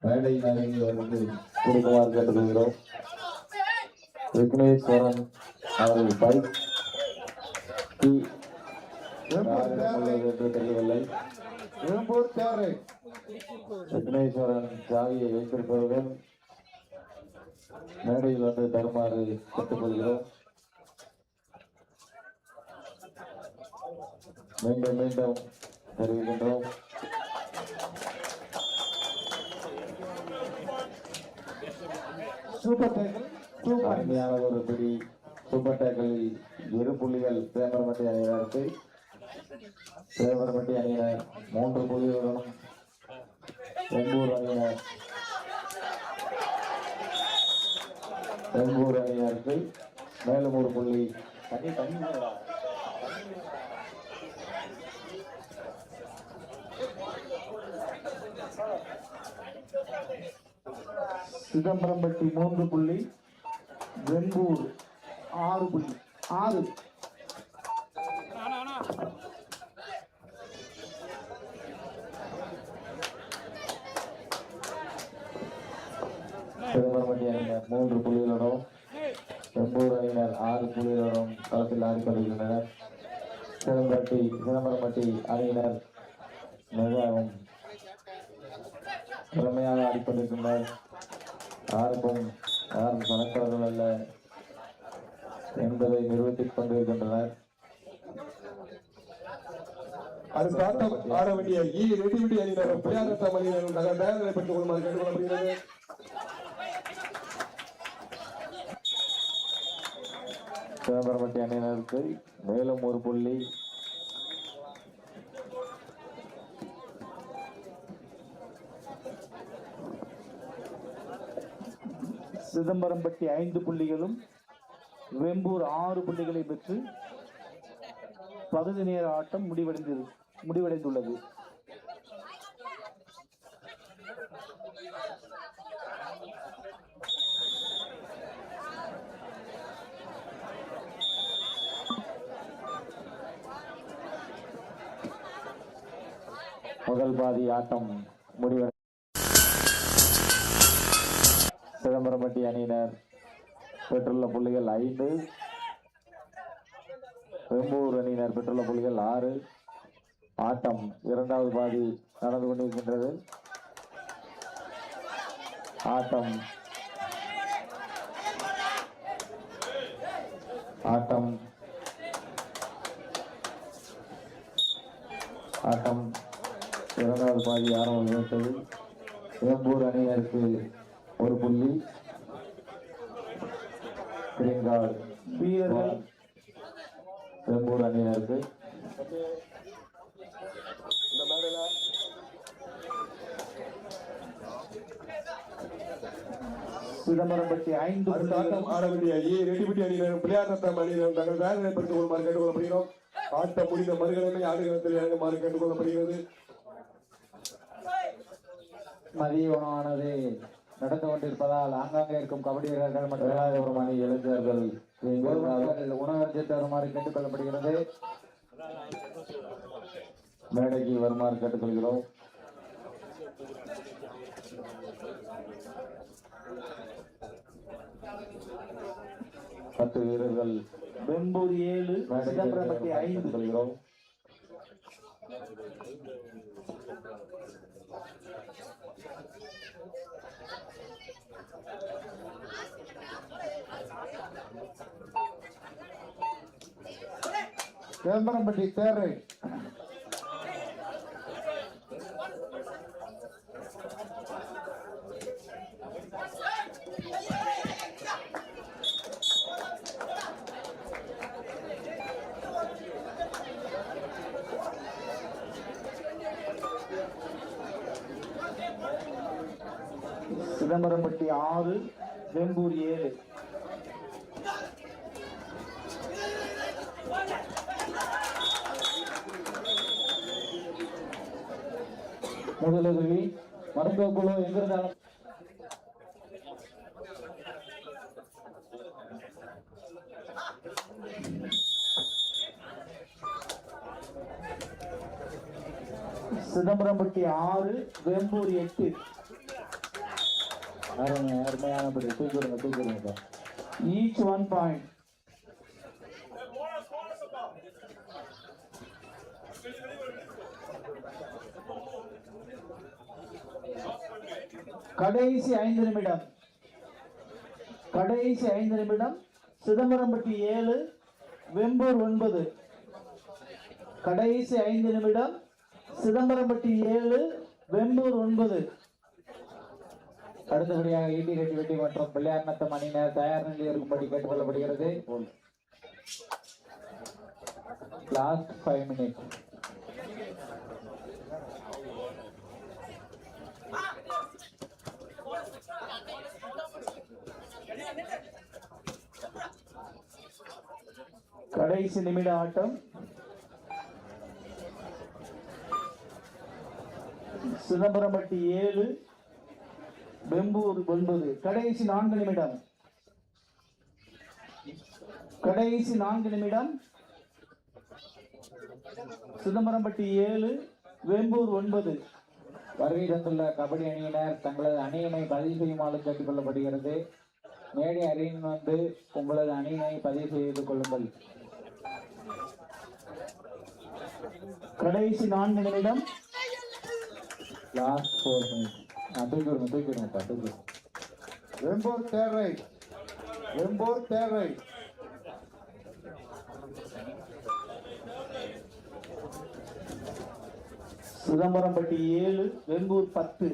மேடையின் அருகே வந்து கொடுக்குமாறு கேட்டுக்கொள்கிறோம். விக்னேஸ்வரன் அவர்கள் பைக் என்று தெரியவில்லை. விக்னேஸ்வரன் சாவியை வைத்திருப்பவர்கள் மேடையில் வந்து தருமாறு கேட்டுக்கொள்கிறோம். மீண்டும் மீண்டும் தெரிவிக்கின்றோம். அருமையான ஒரு பிடி சூப்பர் டேக்கில் 2 புள்ளிகள் சேமரமட்டி அணியினருக்கு. சேமரமட்டி அணியினர் 3 புள்ளிகளுடன் வெம்பூர் அணியினருக்கு மேலும் 1 புள்ளி. சிதம்பரம்பட்டி 3 புள்ளி, வெம்பூர் 6 புள்ளி. 6 சிதம்பரம்பட்டி அணியினர் 3 புள்ளிகளுடன் வெம்பூர் அணியினர் 6 புள்ளிகளுடன் களத்தில் ஆடிக்கொண்டிருக்கின்றனர். சிதம்பரம்பட்டி அணியினர் மிகவும் திறமையாக ஆடிக்கொண்டிருக்கின்றனர். யாரும் கணக்காளர்கள் அல்ல என்பதை நிரூபித்துக் கொண்டிருக்கின்றனர். அடுத்த ஆட்டம் ஆட வேண்டிய ரெட்டிவிட்டி அணியினர் பிள்ளையாரத்தம் அணியினர் தங்கள் தயார்நிலை பெற்றுக் கொள்ளுமாறு கேட்டுக்கொள்ளப்படுகிறது. சிதம்பரம்பட்டி அணியினருக்கு மேலும் 1 புள்ளி. சிதம்பரம்பட்டி 5 புள்ளிகளும் வெம்பூர் 6 புள்ளிகளை பெற்று பகுதி நேர ஆட்டம் முடிவடைந்துள்ளது. முதல் பாதி ஆட்டம் முடிவடை சிதம்பரம்பட்டி அணியினர் பெற்றுள்ள புள்ளிகள் 5, வெம்பூர் அணியினர் பெற்றுள்ள புள்ளிகள் 6. ஆட்டம் 2வது பாதி நடந்து கொண்டிருக்கின்றது. ஆட்டம் 2வது பாதி ஆரம்பித்தது. வெம்பூர் அணியினருக்கு 1 புள்ளி. வீரர்கள் வெம்பூர் அணியினருக்கு சிதம்பரம்பட்டி 5 ஆட்டம் ஆட வேண்டிய ரெட்டிவிட்டி அணியினர் பிள்ளையாரத்தம் அணியினர் தங்கள் தயார்நிலை பெற்றுக் கொள்ளுமாறு கேட்டுக்கொள்ளப்படுகிறோம். ஆட்டம் முடிந்த மறுகணமே ஆடுகளத்தில் இறங்குமாறு கேட்டுக்கொள்ளப்படுகிறது. மதிய உணவானது நடந்து கொண்டிருப்பதால் ஆங்காங்கே இருக்கும் கபடி வீரர்கள் மற்றும் அணி இளைஞர்கள் உணவருந்தி வருமாறு கேட்டுக்கொள்ளப்படுகிறது. மேடைக்கு வருமாறு கேட்டுக்கொள்கிறோம். பத்து வீரர்கள் வெம்பூர் 7, சிதம்பரம்பட்டி 5 சொல்கிறோம். சிதம்பரம்பட்டி தேர்வை சிதம்பரம்பட்டி 6, வெம்பூர் 7. முதலுதவி மருத்துவ குழு எங்கிருந்தாலும் சிதம்பரம்பட்டி 6, வெம்பூர் 8. அருமையான படி. தூக்கிடுங்க. Each 1 point. கடைசி 5 நிமிடம். சிதம்பரம்பட்டி 7 வெம்பூர் 9. கடைசி 5 நிமிடம். சிதம்பரம்பட்டி 7 வெம்பூர் 9. அடுத்தபடியாக ஈட்டி ரெட்டி மற்றும் பிள்ளையார்நத்தம் அணியினர் தயார் நிலையில் இருக்கும்படி கேட்டுக்கொள்ளப்படுகிறது. Last 5 minutes. கடைசி நிமிட ஆட்டம். சிதம்பரம்பட்டி 7 வெம்பூர் 9. கடைசி 4 நிமிடம். சிதம்பரம்பட்டி 7 வெம்பூர் 9. வருகை தந்துள்ள கபடி அணியினர் தங்களது அணியினை பதிவு செய்யுமாறு கேட்டுக்கொள்ளப்படுகிறது. மேடை அணியின் வந்து உங்களது அணியினை பதிவு செய்து கொள்ளுங்கள். கடைசி 4 நிமிடம். Last 4 minutes. தூக்கிடுங்க. Vembur there right. Chidambarampatti 7 Vembur 10.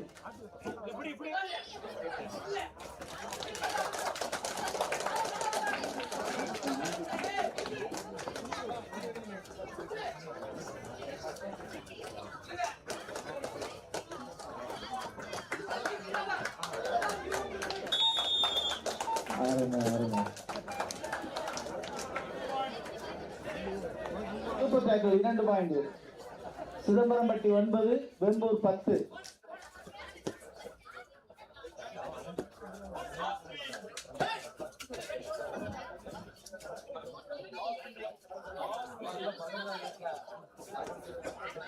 Super tackle 2 point. Chidambarampatti 9 Vembur 10.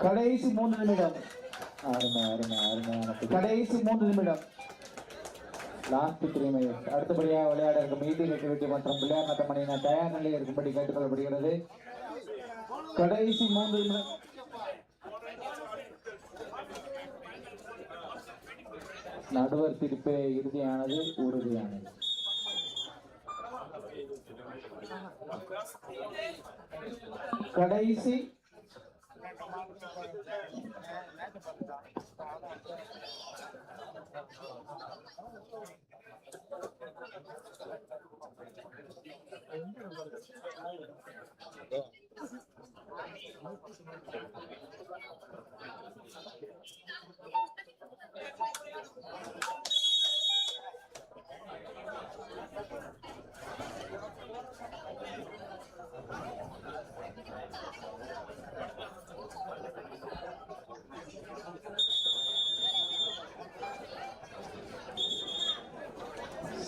கடைசி 3 நிமிடம். கடைசி 3 நிமிடம். Last 3 minutes. அடுத்தபடியாக விளையாட இருக்கும் ஈட்டி ரெட்டி மற்றும் பிள்ளையார்நத்தம் அணியினர் தயார் நிலையில் இருக்கும்படி கேட்டுக்கொள்ளப்படுகிறது. கடைசி 3 நிமிடம். நடுவர் தீர்ப்பு இறுதியானது, உறுதியானது. கடைசி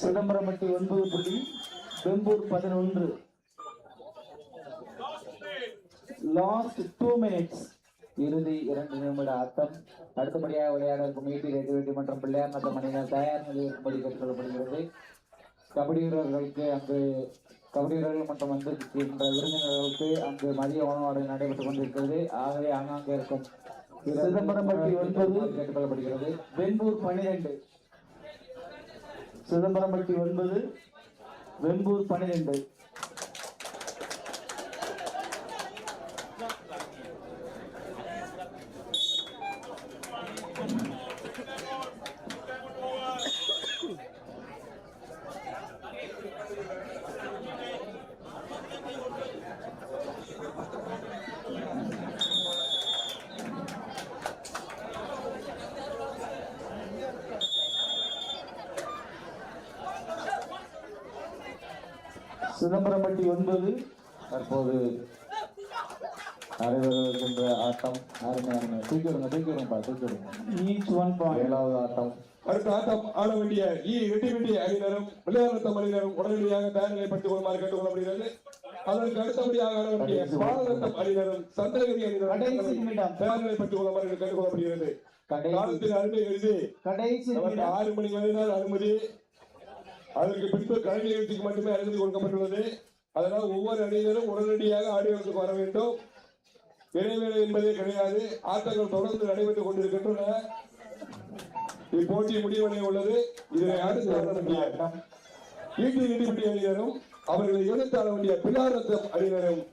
சிதம்பரம்பட்டி 9 புள்ளி, வெம்பூர் 11. Last 2 minutes. இறுதி 2 நிமிட ஆட்டம். அடுத்தபடியாக விளையாட இருக்கும் ஈட்டி ரெட்டி மற்றும் பிள்ளையார்நத்தம் அணியினர் தயார் நிலையில் இருக்கும்படி கேட்டுக்கொள்ளப்படுகிறது. கபடி வீரர்கள் மற்றும் வந்திருக்கின்ற விருந்தினர்களுக்கு அங்கு மதிய உணவாடு நடைபெற்றுக் கொண்டிருக்கிறது. ஆகவே ஆங்காங்கே இருக்கும் சிதம்பரம்பட்டி 9 கேட்டுக்கொள்ளப்படுகிறது. வெம்பூர் 12. சிதம்பரம்பட்டி 9 வெம்பூர் 12. சிதம்பரம்பட்டி 9 தற்போது நடைபெறுகின்ற ஆட்டம். தூக்கிடுங்க. Each 1 point. 7வது ஆட்டம். அடுத்த ஆட்டம் ஆட வேண்டிய ரெட்டி அணியினரும் பிள்ளையார்நத்தம் அணியினரும் உடனடியாக தயார் நிலைப்படுத்திக் கொள்ளுமாறு கேட்டுக்கொள்ளப்படுகிறது. அதற்கு அடுத்தபடியாக ஆட வேண்டிய பாரதம் அணியினரும் சந்திரகிரி அணியினரும் தயார் நிலைப்படுத்திக் கொள்ளுமாறு கேட்டுக்கொள்ளப்படுகிறது. கடைசி காலத்தில் அனுமதி கருதி கடைசி நமக்கு 6 மணி வரை தான் அனுமதி. அதற்கு பின்பு கலை நிகழ்ச்சிக்கு மட்டுமே அனுமதி கொடுக்கப்பட்டுள்ளது. அதனால் ஒவ்வொரு அணியினரும் உடனடியாக ஆடியோவுக்கு வர வேண்டும். இடைவேளை என்பதே கிடையாது. ஆட்டங்கள் தொடர்ந்து நடைபெற்றுக் கொண்டிருக்கின்றன. இப்போட்டி முடிவடைய உள்ளது. இதனை அடுத்து வர வேண்டிய ஈட்டி ரெட்டிப்பட்டி அணியினரும் அவர்களை எதிர்த்தாள வேண்டிய பிலாரத்தம் அணியினரும்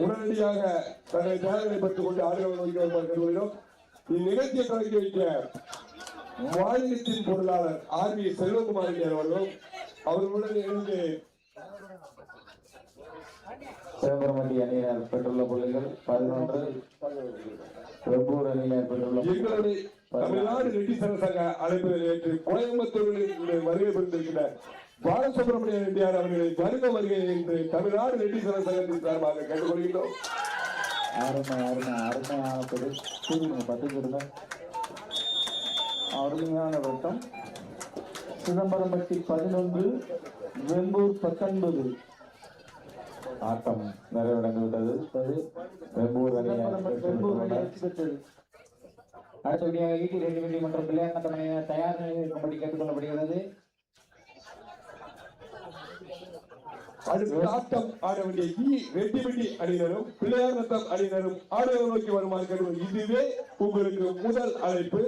உடனடியாக தங்களை தயார்களை பெற்றுக் கொண்டு ஆடுகள் நோக்கி வருமாறு கருதுகிறோம். இந்நிகழ்ச்சியை தொடங்கி வைக்க மாநிலத்தின் பொருளாளர் ஆர் வி செல்வகுமார் அவர்களும் அவர்களுடன் இணைந்து சிதம்பரம்பட்டி அணியினர் பெற்றுள்ள புள்ளிகள் 11, வெம்பூர் அணியினர் பெற்றுள்ள எங்களுடைய தமிழ்நாடு ரெட்டி சங்க அழைப்பதை ஏற்று கோயம்புத்தூரில் வருகை புரிந்திருக்கிற பாலசுப்ரமணிய ரெட்டியார் அவர்களை வருக வருகை என்று தமிழ்நாடு ரெட்டி சங்கத்தின் சார்பாக கேட்டுக்கொள்கிறோம். அருமையான பெரு 10 கொடுங்க. அருமையான வட்டம். சிதம்பரம்பட்டி 11, வெம்பூர் 19. ஆட்டம் நிறைவடைந்து விட்டது. வெம்பூர் அணியினர் வெம்பூர் அணி வெற்றி பெற்றது. அடுத்தபடியாக ஈட்டி ரெட்டிப்பட்டி மற்றும் பிள்ளையார்நத்தம் அணியினர் தயார் நிலையில் இருக்கும்படி கேட்டுக்கொள்ளப்படுகிறது. அடுத்த ஆட்டம் ஆட வேண்டிய ரெட்டிப்பட்டி அணியினரும் பிள்ளையார்நத்தம் அணியினரும் ஆடுகளை நோக்கி வருமாறு கேட்டுக்கொள்கிறோம். இதுவே உங்களுக்கு முதல் அழைப்பு.